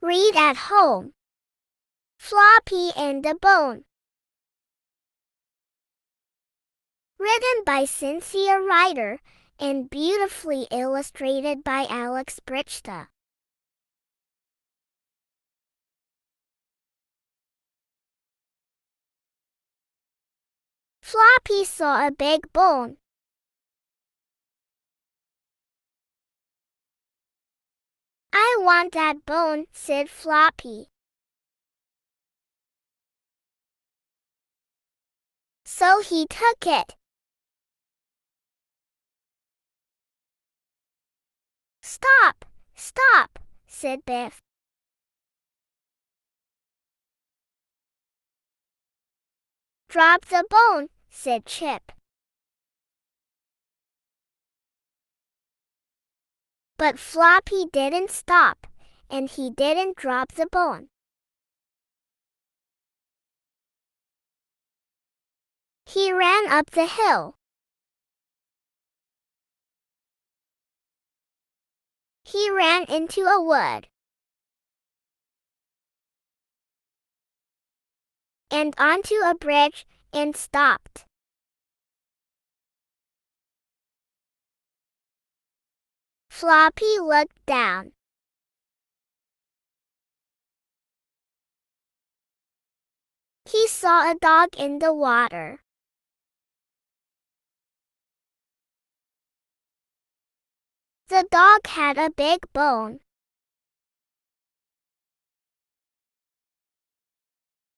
Read at home. Floppy and the Bone. Written by Cynthia Ryder and beautifully illustrated by Alex Brichta. Floppy saw a big bone. "I want that bone," said Floppy. So he took it. "Stop, stop," said Biff. "Drop the bone," said Chip. But Floppy didn't stop, and he didn't drop the bone. He ran up the hill. He ran into a wood. And onto a bridge, and stopped. Floppy looked down. He saw a dog in the water. The dog had a big bone.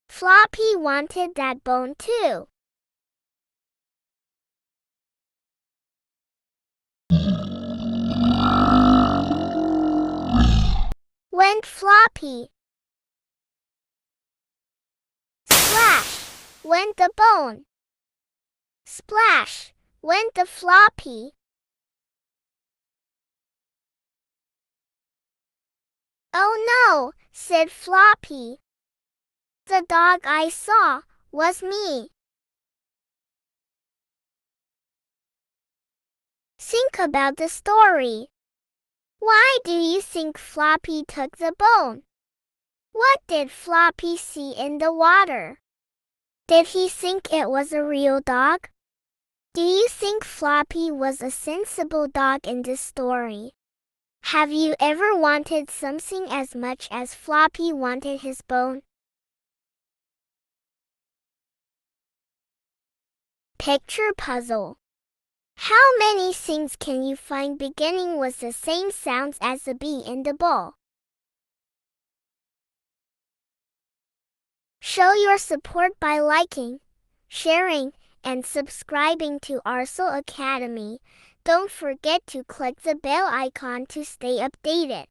Floppy wanted that bone too. Went Floppy. Splash went the bone. Splash went the Floppy. "Oh no," said Floppy. "The dog I saw was me." Think about the story. Why do you think Floppy took the bone? What did Floppy see in the water? Did he think it was a real dog? Do you think Floppy was a sensible dog in this story? Have you ever wanted something as much as Floppy wanted his bone? Picture puzzle. How many things can you find beginning with the same sounds as the bee in the bowl? Show your support by liking, sharing, and subscribing to Arcel Academy. Don't forget to click the bell icon to stay updated.